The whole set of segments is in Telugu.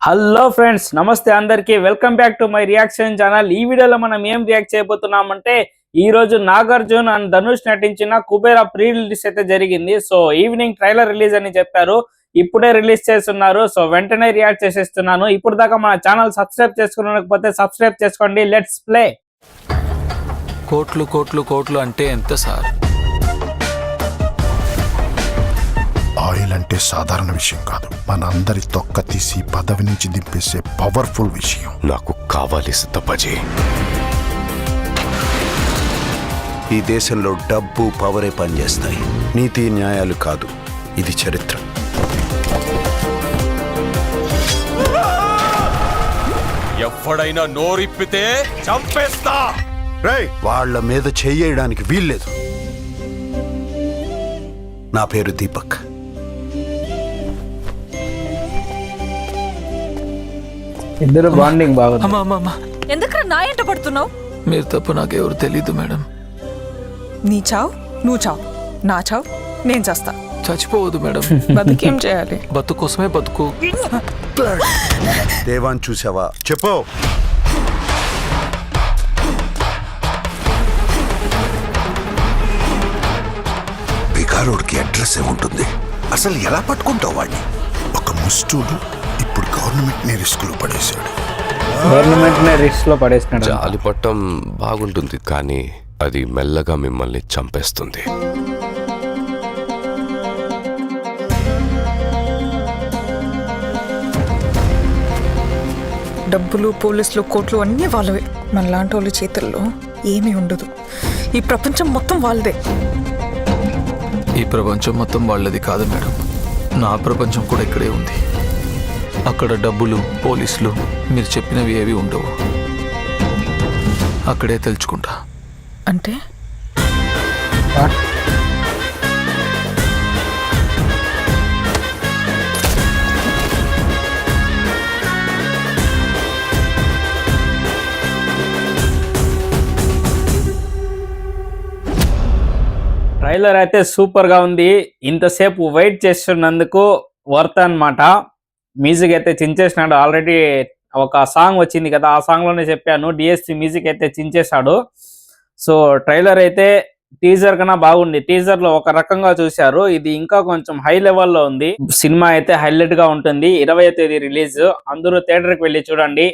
హలో ఫ్రెండ్స్, నమస్తే అందరికీ. Welcome back to my reaction channel. ఈ వీడియోలో మనం ఏం రియాక్ట్ చేయబోతున్నామంటే ఈ రోజు నాగార్జున అండ్ ధనుష్ నటించిన కుబేరా ప్రీ రిలీజ్ అయితే జరిగింది. సో ఈవినింగ్ ట్రైలర్ రిలీజ్ అని చెప్పారు, ఇప్పుడే రిలీజ్ చేస్తున్నారు. సో వెంటనే రియాక్ట్ చేసేస్తున్నాను. ఇప్పుడు దాకా మన ఛానల్ సబ్స్క్రైబ్ చేసుకునకపోతే సబ్స్క్రైబ్ చేసుకోండి. Let's play. కోట్లు కోట్లు కోట్లు అంటే ఎంత సార్? ఆయిల్ అంటే సాధారణ విషయం కాదు, మనందరి తొక్క తీసి పదవి నుంచి దింపేసే పవర్ఫుల్ విషయం. నాకు కావాలి సిద్ధపజీ. ఈ దేశంలో డబ్బు పవరే పనిచేస్తాయి, నీతి న్యాయాలు కాదు. ఇది చరిత్ర. ఎవ్వడైనా నోరిప్పితే చంపేస్తా. వాళ్ళ మీద చెయ్యడానికి వీల్లేదు. నా పేరు దీపక్. ఇద్దరు బాండింగ్ బాగుంది. ఎందుకు నా ఎంట పడుతున్నావు? మీరు తప్ప నాకెవరు తెలీదు మేడం. నీ చావు నువ్వు చావు, నా చావు నేను చేస్తా. చచ్చిపోవద్దు మేడం. బతికేం చేయాలి? బతుకు కోసమే బతుకు. దేవాన్ చూసావా? చెప్పు. బిగారోడ్కి అడ్రస్ ఏముంటుంది? అసలు ఎలా పట్టుకుంటావు వాడిని? ఒక ముస్టూడు ఇప్పుడు గవర్నమెంట్ ని రిస్క్ లో పడేశాడు. జాలి పట్టం బాగుంటుంది, కానీ అది మెల్లగా మిమ్మల్ని చంపేస్తుంది. డబ్బులు, పోలీసులు, కోట్లు అన్నీ వాళ్ళవే. మనలాంటి వాళ్ళ చేతుల్లో ఏమీ ఉండదు. ఈ ప్రపంచం మొత్తం వాళ్ళదే. ఈ ప్రపంచం మొత్తం వాళ్ళది కాదు మేడం, నా ప్రపంచం కూడా ఇక్కడే ఉంది. అక్కడ డబ్బులు, పోలీసులు, మీరు చెప్పినవి ఏవి ఉండవు. అక్కడే తెలుసుకుంటా. అంటే ట్రైలర్ అయితే సూపర్ గా ఉంది. ఇంతసేపు వెయిట్ చేస్తున్నందుకు వర్త్ అన్నమాట. మ్యూజిక్ అయితే చించేసినాడు. ఆల్రెడీ ఒక సాంగ్ వచ్చింది కదా, ఆ సాంగ్ లోనే చెప్పాను, డిఎస్పి మ్యూజిక్ అయితే చించేశాడు. సో ట్రైలర్ అయితే టీజర్ కన్నా బాగుంది. టీజర్ లో ఒక రకంగా చూశారు, ఇది ఇంకా కొంచెం హై లెవెల్లో ఉంది. సినిమా అయితే హైలైట్ గా ఉంటుంది. 20వ తేదీ రిలీజ్. అందరూ థియేటర్ కి వెళ్ళి చూడండి.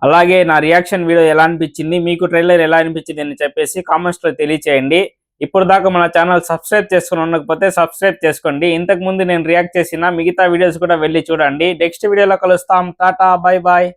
అలాగే నా రియాక్షన్ వీడియో ఎలా అనిపించింది, మీకు ట్రైలర్ ఎలా అనిపించింది అని చెప్పేసి కామెంట్స్ లో తెలియచేయండి. ఇప్పుడు దాకా మన ఛానల్ సబ్స్క్రైబ్ చేసుకుని ఉండకపోతే సబ్స్క్రైబ్ చేసుకోండి. ఇంతకు ముందు నేను రియాక్ట్ చేసిన మిగతా వీడియోస్ కూడా వెళ్ళి చూడండి. నెక్స్ట్ వీడియోలో కలుస్తాం. Tata, bye bye.